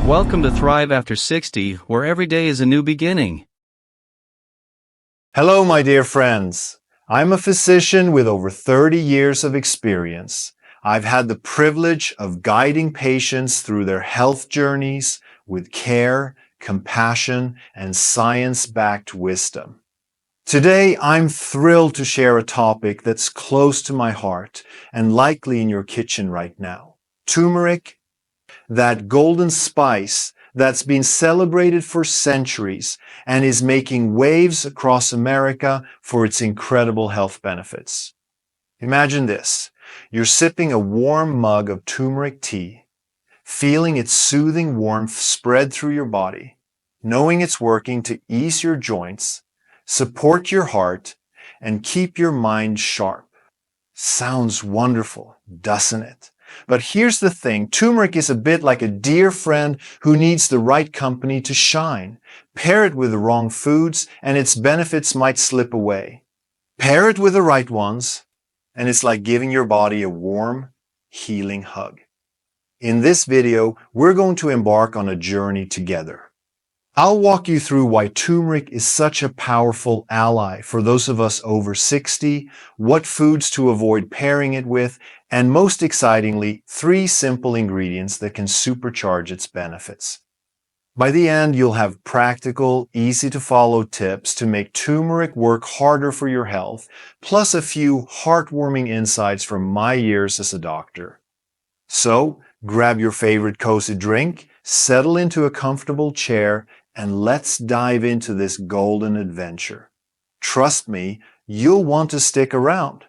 Welcome to Thrive After 60, where every day is a new beginning. Hello, my dear friends. I'm a physician with over 30 years of experience. I've had the privilege of guiding patients through their health journeys with care, compassion, and science-backed wisdom. Today, I'm thrilled to share a topic that's close to my heart and likely in your kitchen right now. Turmeric, that golden spice that's been celebrated for centuries and is making waves across America for its incredible health benefits. Imagine this. You're sipping a warm mug of turmeric tea, feeling its soothing warmth spread through your body, knowing it's working to ease your joints, support your heart, and keep your mind sharp. Sounds wonderful, doesn't it? But here's the thing, turmeric is a bit like a dear friend who needs the right company to shine. Pair it with the wrong foods and its benefits might slip away. Pair it with the right ones and it's like giving your body a warm, healing hug. In this video, we're going to embark on a journey together. I'll walk you through why turmeric is such a powerful ally for those of us over 60, what foods to avoid pairing it with, and most excitingly, 3 simple ingredients that can supercharge its benefits. By the end, you'll have practical, easy-to-follow tips to make turmeric work harder for your health, plus a few heartwarming insights from my years as a doctor. So, grab your favorite cozy drink, settle into a comfortable chair, and let's dive into this golden adventure. Trust me, you'll want to stick around.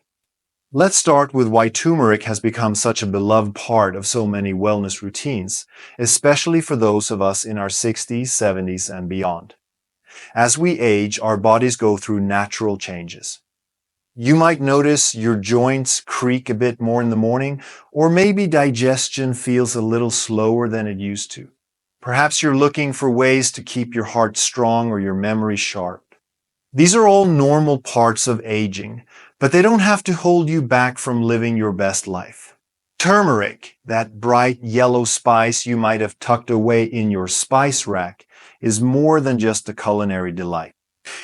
Let's start with why turmeric has become such a beloved part of so many wellness routines, especially for those of us in our 60s, 70s, and beyond. As we age, our bodies go through natural changes. You might notice your joints creak a bit more in the morning, or maybe digestion feels a little slower than it used to. Perhaps you're looking for ways to keep your heart strong or your memory sharp. These are all normal parts of aging, but they don't have to hold you back from living your best life. Turmeric, that bright yellow spice you might have tucked away in your spice rack, is more than just a culinary delight.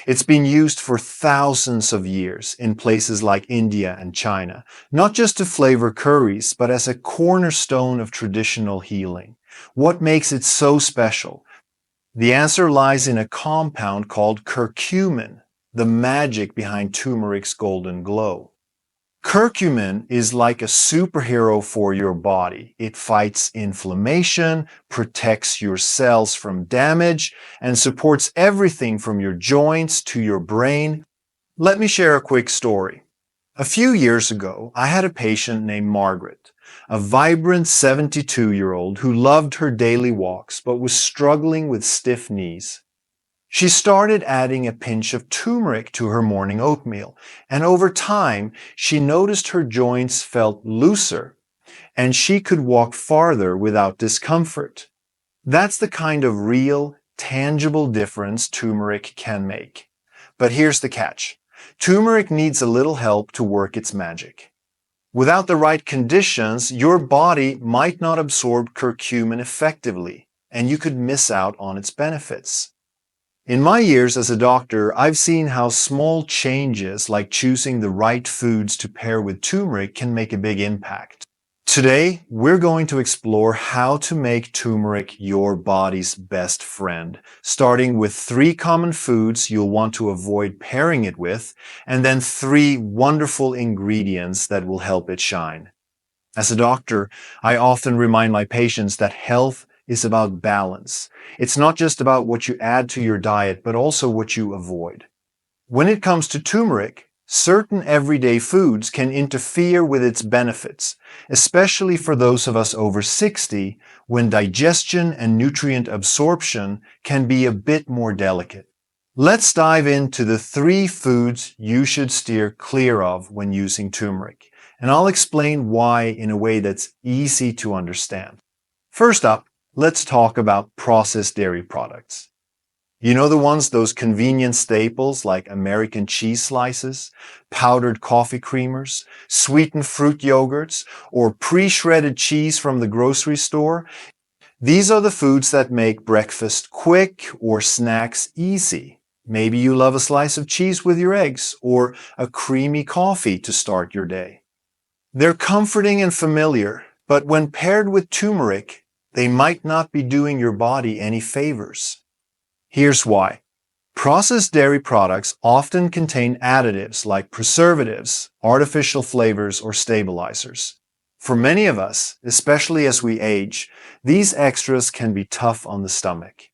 It's been used for thousands of years in places like India and China, not just to flavor curries, but as a cornerstone of traditional healing. What makes it so special? The answer lies in a compound called curcumin, the magic behind turmeric's golden glow. Curcumin is like a superhero for your body. It fights inflammation, protects your cells from damage, and supports everything from your joints to your brain. Let me share a quick story. A few years ago, I had a patient named Margaret, a vibrant 72-year-old who loved her daily walks but was struggling with stiff knees. She started adding a pinch of turmeric to her morning oatmeal, and over time, she noticed her joints felt looser, and she could walk farther without discomfort. That's the kind of real, tangible difference turmeric can make. But here's the catch. Turmeric needs a little help to work its magic. Without the right conditions, your body might not absorb curcumin effectively, and you could miss out on its benefits. In my years as a doctor, I've seen how small changes like choosing the right foods to pair with turmeric can make a big impact. Today, we're going to explore how to make turmeric your body's best friend, starting with 3 common foods you'll want to avoid pairing it with, and then 3 wonderful ingredients that will help it shine. As a doctor, I often remind my patients that health is about balance. It's not just about what you add to your diet, but also what you avoid. When it comes to turmeric, certain everyday foods can interfere with its benefits, especially for those of us over 60, when digestion and nutrient absorption can be a bit more delicate. Let's dive into the 3 foods you should steer clear of when using turmeric, and I'll explain why in a way that's easy to understand. First up, let's talk about processed dairy products. You know the ones, those convenient staples like American cheese slices, powdered coffee creamers, sweetened fruit yogurts, or pre-shredded cheese from the grocery store? These are the foods that make breakfast quick or snacks easy. Maybe you love a slice of cheese with your eggs or a creamy coffee to start your day. They're comforting and familiar, but when paired with turmeric, they might not be doing your body any favors. Here's why. Processed dairy products often contain additives like preservatives, artificial flavors, or stabilizers. For many of us, especially as we age, these extras can be tough on the stomach.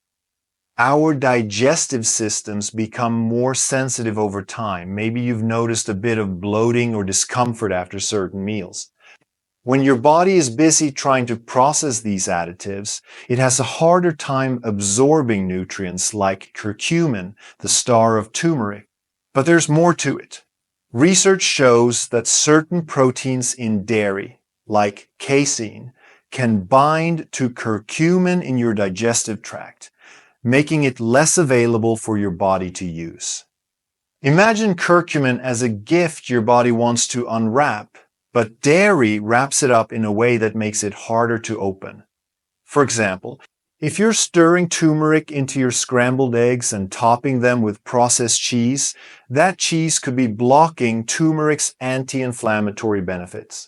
Our digestive systems become more sensitive over time. Maybe you've noticed a bit of bloating or discomfort after certain meals. When your body is busy trying to process these additives, it has a harder time absorbing nutrients like curcumin, the star of turmeric. But there's more to it. Research shows that certain proteins in dairy, like casein, can bind to curcumin in your digestive tract, making it less available for your body to use. Imagine curcumin as a gift your body wants to unwrap, but dairy wraps it up in a way that makes it harder to open. For example, if you're stirring turmeric into your scrambled eggs and topping them with processed cheese, that cheese could be blocking turmeric's anti-inflammatory benefits.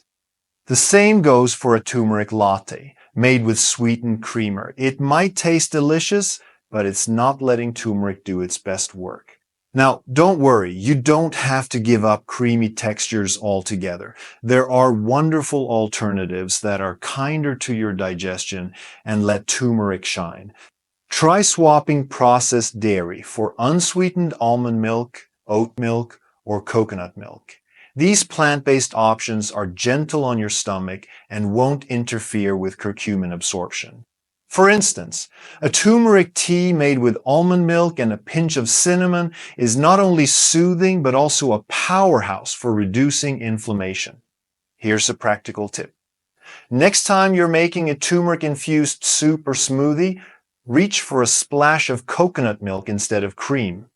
The same goes for a turmeric latte made with sweetened creamer. It might taste delicious, but it's not letting turmeric do its best work. Now, don't worry, you don't have to give up creamy textures altogether. There are wonderful alternatives that are kinder to your digestion and let turmeric shine. Try swapping processed dairy for unsweetened almond milk, oat milk, or coconut milk. These plant-based options are gentle on your stomach and won't interfere with curcumin absorption. For instance, a turmeric tea made with almond milk and a pinch of cinnamon is not only soothing but also a powerhouse for reducing inflammation. Here's a practical tip. Next time you're making a turmeric-infused soup or smoothie, reach for a splash of coconut milk instead of cream.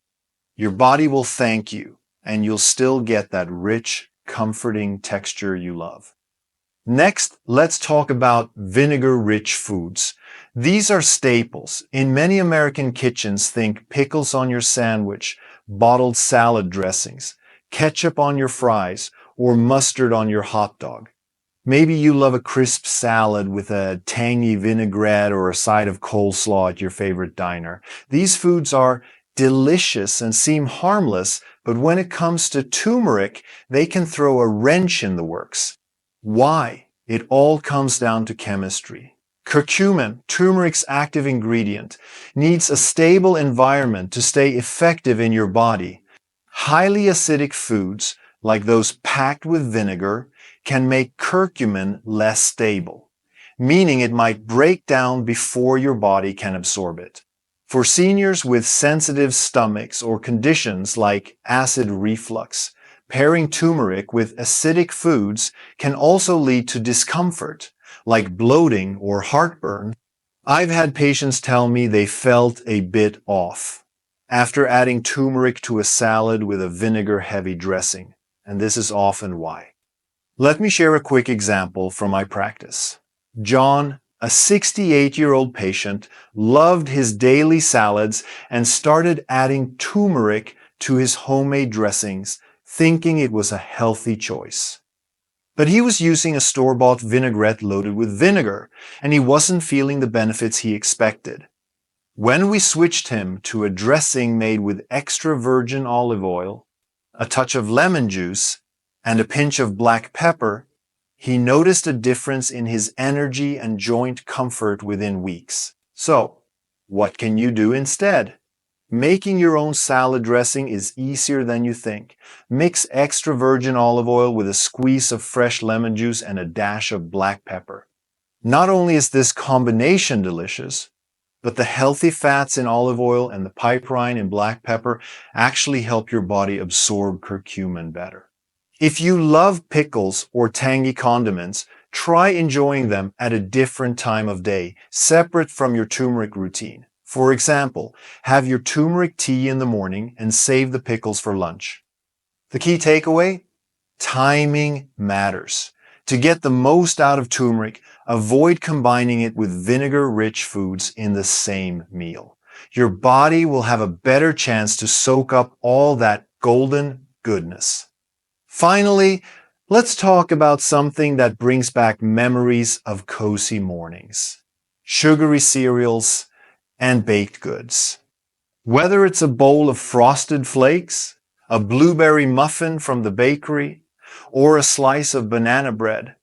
Your body will thank you, and you'll still get that rich, comforting texture you love. Next, let's talk about vinegar-rich foods. These are staples. In many American kitchens, think pickles on your sandwich, bottled salad dressings, ketchup on your fries, or mustard on your hot dog. Maybe you love a crisp salad with a tangy vinaigrette or a side of coleslaw at your favorite diner. These foods are delicious and seem harmless, but when it comes to turmeric, they can throw a wrench in the works. Why? It all comes down to chemistry. Curcumin, turmeric's active ingredient, needs a stable environment to stay effective in your body. Highly acidic foods, like those packed with vinegar, can make curcumin less stable, meaning it might break down before your body can absorb it. For seniors with sensitive stomachs or conditions like acid reflux, pairing turmeric with acidic foods can also lead to discomfort, like bloating or heartburn. I've had patients tell me they felt a bit off after adding turmeric to a salad with a vinegar-heavy dressing, and this is often why. Let me share a quick example from my practice. John, a 68-year-old patient, loved his daily salads and started adding turmeric to his homemade dressings, thinking it was a healthy choice. But he was using a store-bought vinaigrette loaded with vinegar, and he wasn't feeling the benefits he expected. When we switched him to a dressing made with extra virgin olive oil, a touch of lemon juice, and a pinch of black pepper, he noticed a difference in his energy and joint comfort within weeks. So, what can you do instead? Making your own salad dressing is easier than you think. Mix extra virgin olive oil with a squeeze of fresh lemon juice and a dash of black pepper. Not only is this combination delicious, but the healthy fats in olive oil and the piperine in black pepper actually help your body absorb curcumin better. If you love pickles or tangy condiments, try enjoying them at a different time of day, separate from your turmeric routine. For example, have your turmeric tea in the morning and save the pickles for lunch. The key takeaway? Timing matters. To get the most out of turmeric, avoid combining it with vinegar-rich foods in the same meal. Your body will have a better chance to soak up all that golden goodness. Finally, let's talk about something that brings back memories of cozy mornings: sugary cereals and baked goods. Whether it's a bowl of frosted flakes, a blueberry muffin from the bakery, or a slice of banana bread,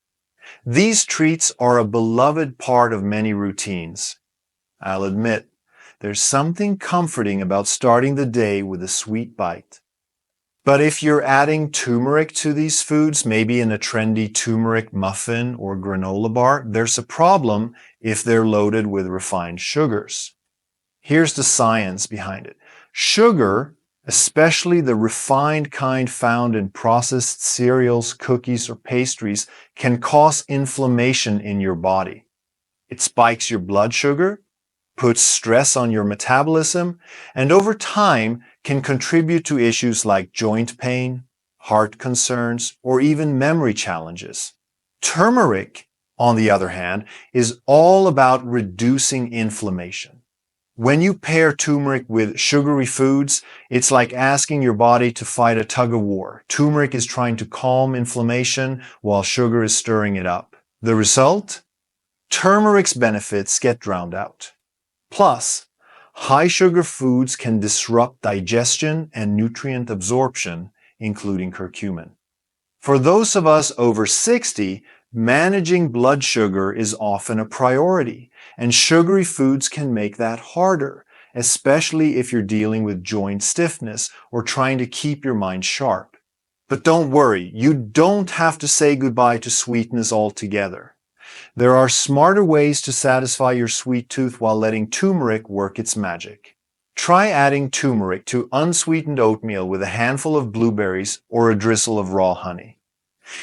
these treats are a beloved part of many routines. I'll admit, there's something comforting about starting the day with a sweet bite. But if you're adding turmeric to these foods, maybe in a trendy turmeric muffin or granola bar, there's a problem if they're loaded with refined sugars. Here's the science behind it. Sugar, especially the refined kind found in processed cereals, cookies, or pastries, can cause inflammation in your body. It spikes your blood sugar, puts stress on your metabolism, and over time can contribute to issues like joint pain, heart concerns, or even memory challenges. Turmeric, on the other hand, is all about reducing inflammation. When you pair turmeric with sugary foods, it's like asking your body to fight a tug-of-war. Turmeric is trying to calm inflammation while sugar is stirring it up. The result? Turmeric's benefits get drowned out. Plus, high sugar foods can disrupt digestion and nutrient absorption, including curcumin. For those of us over 60, managing blood sugar is often a priority, and sugary foods can make that harder, especially if you're dealing with joint stiffness or trying to keep your mind sharp. But don't worry, you don't have to say goodbye to sweetness altogether. There are smarter ways to satisfy your sweet tooth while letting turmeric work its magic. Try adding turmeric to unsweetened oatmeal with a handful of blueberries or a drizzle of raw honey.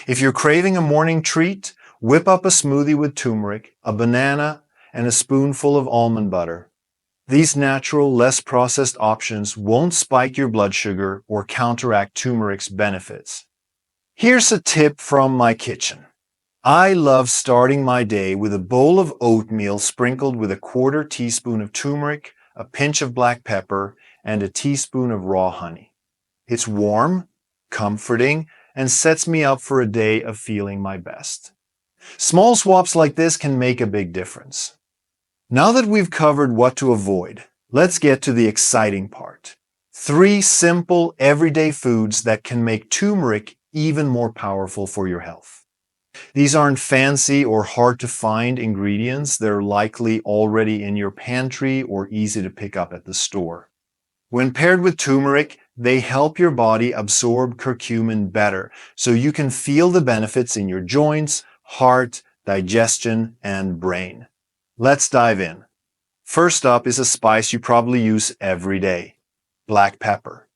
If you're craving a morning treat, whip up a smoothie with turmeric, a banana, and a spoonful of almond butter. These natural, less processed options won't spike your blood sugar or counteract turmeric's benefits. Here's a tip from my kitchen. I love starting my day with a bowl of oatmeal sprinkled with a quarter teaspoon of turmeric, a pinch of black pepper, and a teaspoon of raw honey. It's warm, comforting, and sets me up for a day of feeling my best. Small swaps like this can make a big difference. Now that we've covered what to avoid, let's get to the exciting part. 3 simple, everyday foods that can make turmeric even more powerful for your health. These aren't fancy or hard to find ingredients. They're likely already in your pantry or easy to pick up at the store. When paired with turmeric, they help your body absorb curcumin better, so you can feel the benefits in your joints, heart, digestion, and brain. Let's dive in. First up is a spice you probably use every day: black pepper.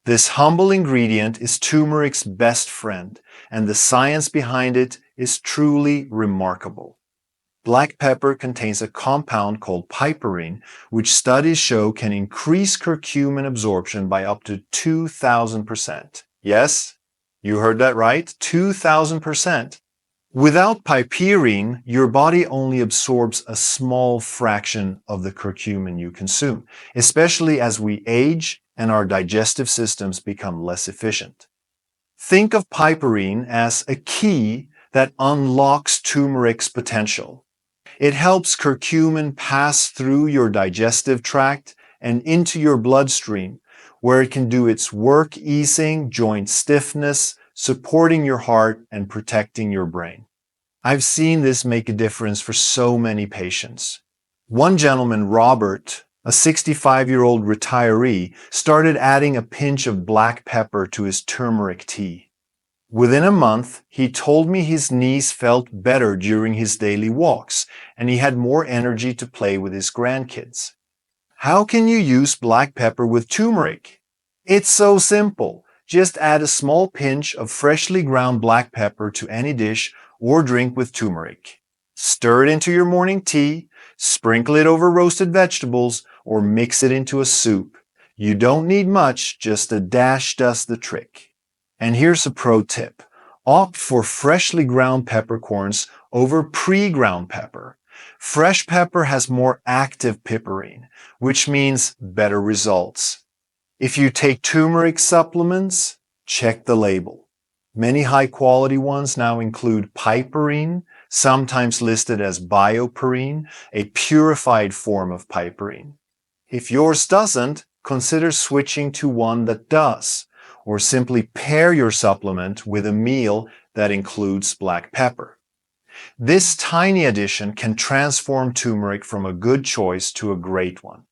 This humble ingredient is turmeric's best friend, and the science behind it is truly remarkable. Black pepper contains a compound called piperine, which studies show can increase curcumin absorption by up to 2,000%. Yes, you heard that right, 2,000%. Without piperine, your body only absorbs a small fraction of the curcumin you consume, especially as we age and our digestive systems become less efficient. Think of piperine as a key that unlocks turmeric's potential. It helps curcumin pass through your digestive tract and into your bloodstream, where it can do its work easing joint stiffness, supporting your heart, and protecting your brain. I've seen this make a difference for so many patients. One gentleman, Robert, a 65-year-old retiree, started adding a pinch of black pepper to his turmeric tea. Within a month, he told me his knees felt better during his daily walks, and he had more energy to play with his grandkids. How can you use black pepper with turmeric? It's so simple. Just add a small pinch of freshly ground black pepper to any dish or drink with turmeric. Stir it into your morning tea, sprinkle it over roasted vegetables, or mix it into a soup. You don't need much, just a dash does the trick. And here's a pro tip. Opt for freshly ground peppercorns over pre-ground pepper. Fresh pepper has more active piperine, which means better results. If you take turmeric supplements, check the label. Many high-quality ones now include piperine, sometimes listed as bioperine, a purified form of piperine. If yours doesn't, consider switching to one that does, or simply pair your supplement with a meal that includes black pepper. This tiny addition can transform turmeric from a good choice to a great one.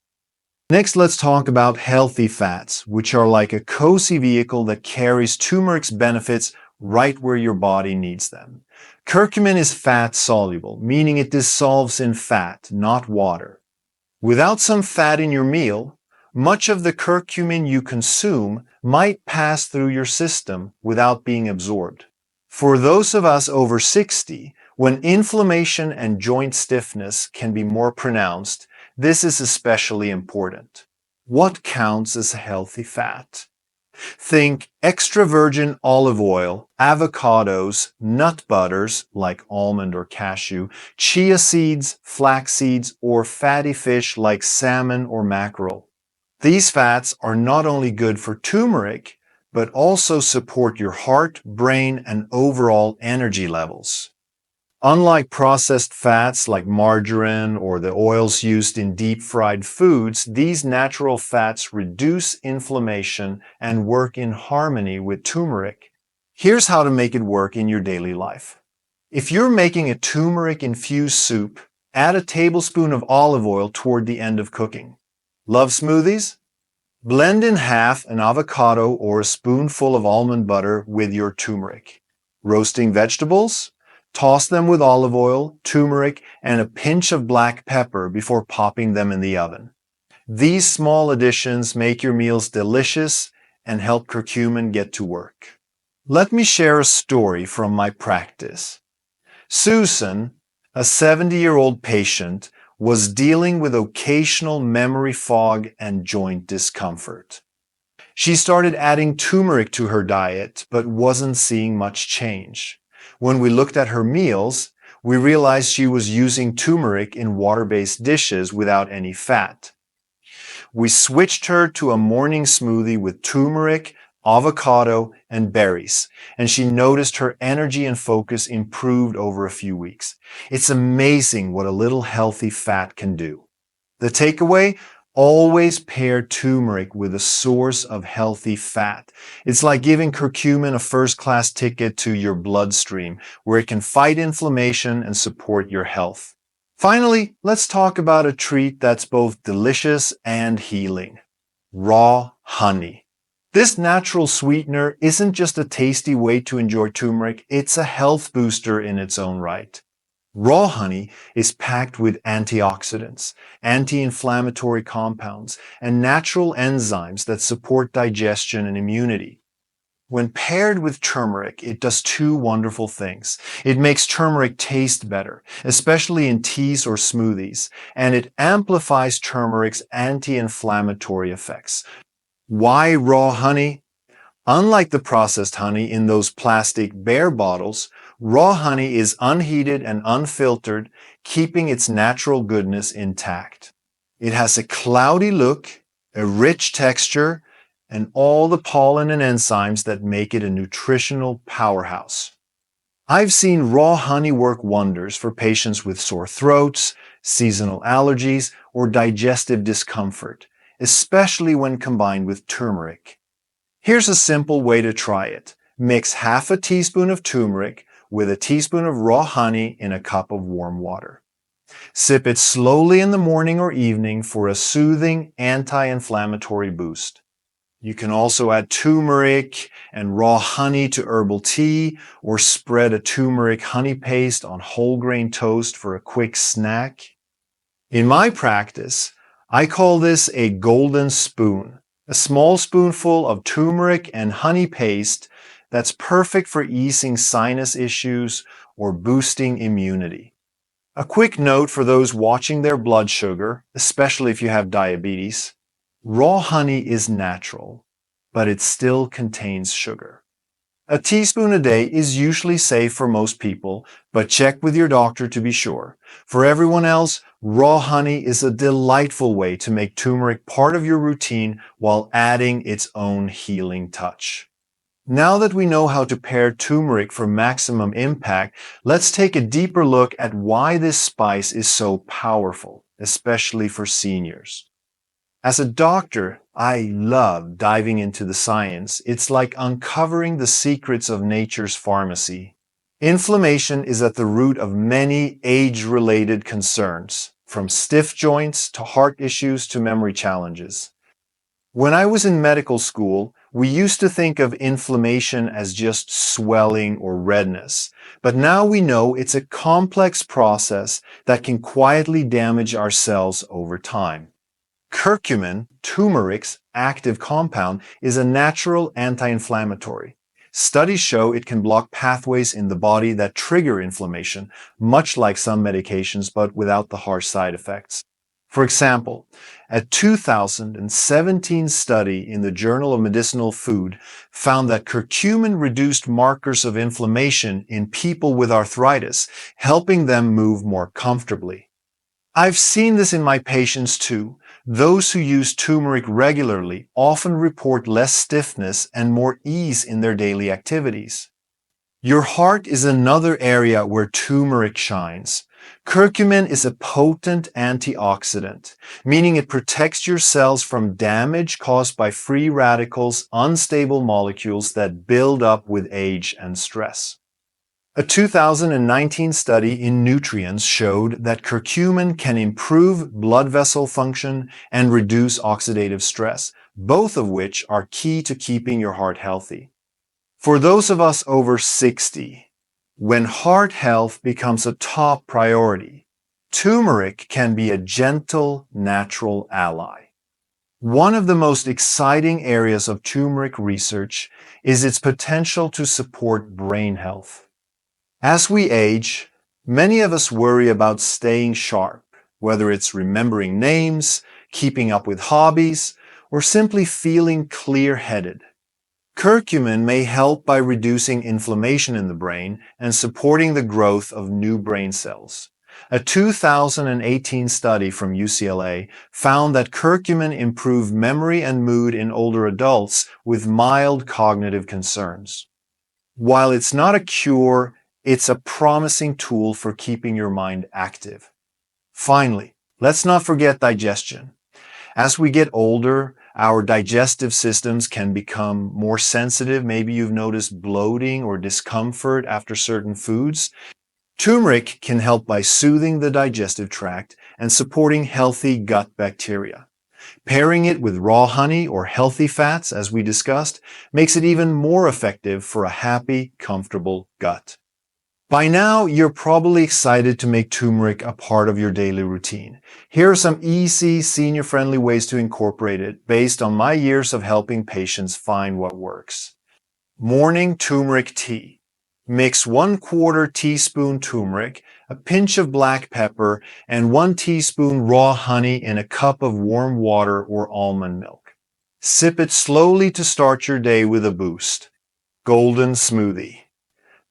Next, let's talk about healthy fats, which are like a cozy vehicle that carries turmeric's benefits right where your body needs them. Curcumin is fat-soluble, meaning it dissolves in fat, not water. Without some fat in your meal, much of the curcumin you consume might pass through your system without being absorbed. For those of us over 60, when inflammation and joint stiffness can be more pronounced, this is especially important. What counts as a healthy fat? Think extra virgin olive oil, avocados, nut butters like almond or cashew, chia seeds, flax seeds, or fatty fish like salmon or mackerel. These fats are not only good for turmeric, but also support your heart, brain, and overall energy levels. Unlike processed fats like margarine or the oils used in deep-fried foods, these natural fats reduce inflammation and work in harmony with turmeric. Here's how to make it work in your daily life. If you're making a turmeric-infused soup, add a tablespoon of olive oil toward the end of cooking. Love smoothies? Blend in half an avocado or a spoonful of almond butter with your turmeric. Roasting vegetables? Toss them with olive oil, turmeric, and a pinch of black pepper before popping them in the oven. These small additions make your meals delicious and help curcumin get to work. Let me share a story from my practice. Susan, a 70-year-old patient, was dealing with occasional memory fog and joint discomfort. She started adding turmeric to her diet, but wasn't seeing much change. When we looked at her meals, we realized she was using turmeric in water-based dishes without any fat. We switched her to a morning smoothie with turmeric, avocado, and berries, and she noticed her energy and focus improved over a few weeks. It's amazing what a little healthy fat can do. The takeaway? Always pair turmeric with a source of healthy fat. It's like giving curcumin a first-class ticket to your bloodstream, where it can fight inflammation and support your health. Finally, let's talk about a treat that's both delicious and healing. Raw honey. This natural sweetener isn't just a tasty way to enjoy turmeric, it's a health booster in its own right. Raw honey is packed with antioxidants, anti-inflammatory compounds, and natural enzymes that support digestion and immunity. When paired with turmeric, it does two wonderful things. It makes turmeric taste better, especially in teas or smoothies, and it amplifies turmeric's anti-inflammatory effects. Why raw honey? Unlike the processed honey in those plastic bear bottles, raw honey is unheated and unfiltered, keeping its natural goodness intact. It has a cloudy look, a rich texture, and all the pollen and enzymes that make it a nutritional powerhouse. I've seen raw honey work wonders for patients with sore throats, seasonal allergies, or digestive discomfort, especially when combined with turmeric. Here's a simple way to try it. Mix half a teaspoon of turmeric with a teaspoon of raw honey in a cup of warm water. Sip it slowly in the morning or evening for a soothing anti-inflammatory boost. You can also add turmeric and raw honey to herbal tea or spread a turmeric honey paste on whole grain toast for a quick snack. In my practice, I call this a golden spoon. A small spoonful of turmeric and honey paste that's perfect for easing sinus issues or boosting immunity. A quick note for those watching their blood sugar, especially if you have diabetes. Raw honey is natural, but it still contains sugar. A teaspoon a day is usually safe for most people, but check with your doctor to be sure. For everyone else, raw honey is a delightful way to make turmeric part of your routine while adding its own healing touch. Now that we know how to pair turmeric for maximum impact, let's take a deeper look at why this spice is so powerful, especially for seniors. As a doctor, I love diving into the science. It's like uncovering the secrets of nature's pharmacy. Inflammation is at the root of many age-related concerns, from stiff joints to heart issues to memory challenges. When I was in medical school, we used to think of inflammation as just swelling or redness, but now we know it's a complex process that can quietly damage our cells over time. Curcumin, turmeric's active compound, is a natural anti-inflammatory. Studies show it can block pathways in the body that trigger inflammation, much like some medications but without the harsh side effects. For example, a 2017 study in the Journal of Medicinal Food found that curcumin reduced markers of inflammation in people with arthritis, helping them move more comfortably. I've seen this in my patients too. Those who use turmeric regularly often report less stiffness and more ease in their daily activities. Your heart is another area where turmeric shines. Curcumin is a potent antioxidant, meaning it protects your cells from damage caused by free radicals, unstable molecules that build up with age and stress. A 2019 study in Nutrients showed that curcumin can improve blood vessel function and reduce oxidative stress, both of which are key to keeping your heart healthy. For those of us over 60, when heart health becomes a top priority, turmeric can be a gentle, natural ally. One of the most exciting areas of turmeric research is its potential to support brain health. As we age, many of us worry about staying sharp, whether it's remembering names, keeping up with hobbies, or simply feeling clear-headed. Curcumin may help by reducing inflammation in the brain and supporting the growth of new brain cells. A 2018 study from UCLA found that curcumin improved memory and mood in older adults with mild cognitive concerns. While it's not a cure, it's a promising tool for keeping your mind active. Finally, let's not forget digestion. As we get older, our digestive systems can become more sensitive. Maybe you've noticed bloating or discomfort after certain foods. Turmeric can help by soothing the digestive tract and supporting healthy gut bacteria. Pairing it with raw honey or healthy fats, as we discussed, makes it even more effective for a happy, comfortable gut. By now, you're probably excited to make turmeric a part of your daily routine. Here are some easy, senior-friendly ways to incorporate it based on my years of helping patients find what works. Morning turmeric tea. Mix 1/4 teaspoon turmeric, a pinch of black pepper, and 1 teaspoon raw honey in a cup of warm water or almond milk. Sip it slowly to start your day with a boost. Golden smoothie.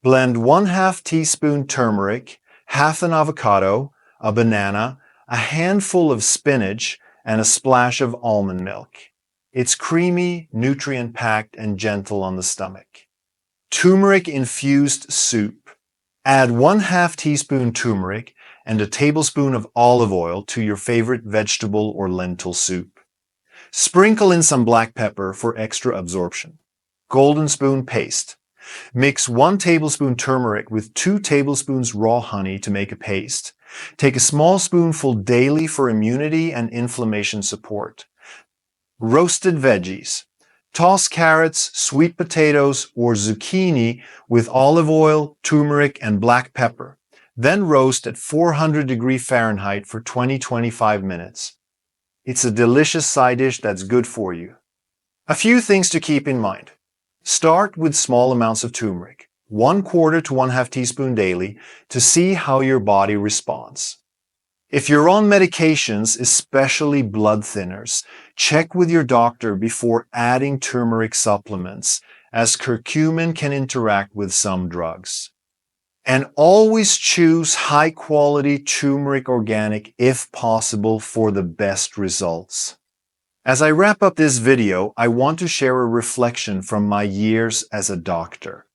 Blend 1/2 teaspoon turmeric, half an avocado, a banana, a handful of spinach, and a splash of almond milk. It's creamy, nutrient-packed, and gentle on the stomach. Turmeric-infused soup. Add 1/2 teaspoon turmeric and a tablespoon of olive oil to your favorite vegetable or lentil soup. Sprinkle in some black pepper for extra absorption. Golden spoon paste. Mix 1 tablespoon turmeric with 2 tablespoons raw honey to make a paste. Take a small spoonful daily for immunity and inflammation support. Roasted veggies. Toss carrots, sweet potatoes, or zucchini with olive oil, turmeric, and black pepper. Then roast at 400 Fahrenheit for 20-25 minutes. It's a delicious side dish that's good for you. A few things to keep in mind. Start with small amounts of turmeric, 1/4 to 1/2 teaspoon daily, to see how your body responds. If you're on medications, especially blood thinners, check with your doctor before adding turmeric supplements, as curcumin can interact with some drugs. And always choose high-quality turmeric organic if possible for the best results. As I wrap up this video, I want to share a reflection from my years as a doctor.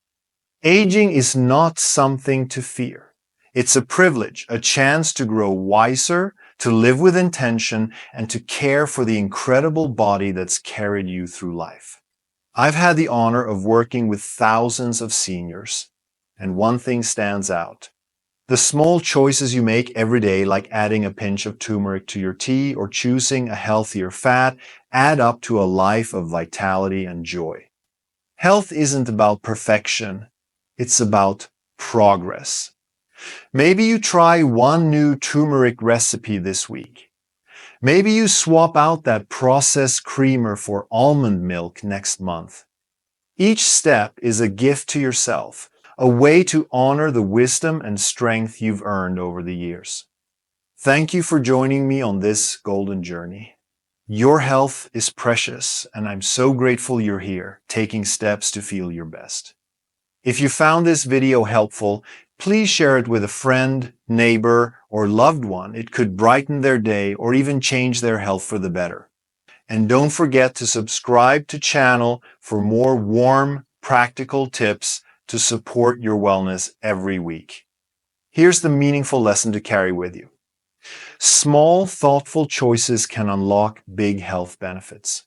Aging is not something to fear. It's a privilege, a chance to grow wiser, to live with intention, and to care for the incredible body that's carried you through life. I've had the honor of working with thousands of seniors, and one thing stands out. The small choices you make every day, like adding a pinch of turmeric to your tea or choosing a healthier fat, add up to a life of vitality and joy. Health isn't about perfection. It's about progress. Maybe you try one new turmeric recipe this week. Maybe you swap out that processed creamer for almond milk next month. Each step is a gift to yourself, a way to honor the wisdom and strength you've earned over the years. Thank you for joining me on this golden journey. Your health is precious, and I'm so grateful you're here, taking steps to feel your best. If you found this video helpful, please share it with a friend, neighbor, or loved one. It could brighten their day or even change their health for the better. And don't forget to subscribe to the channel for more warm, practical tips to support your wellness every week. Here's the meaningful lesson to carry with you. Small, thoughtful choices can unlock big health benefits.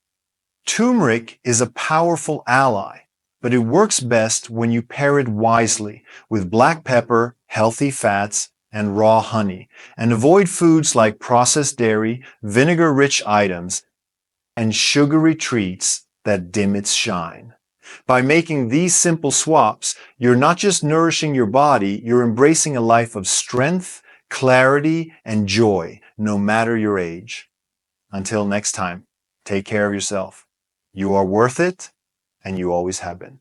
Turmeric is a powerful ally, but it works best when you pair it wisely with black pepper, healthy fats, and raw honey, and avoid foods like processed dairy, vinegar-rich items, and sugary treats that dim its shine. By making these simple swaps, you're not just nourishing your body, you're embracing a life of strength, clarity, and joy, no matter your age. Until next time, take care of yourself. You are worth it, and you always have been.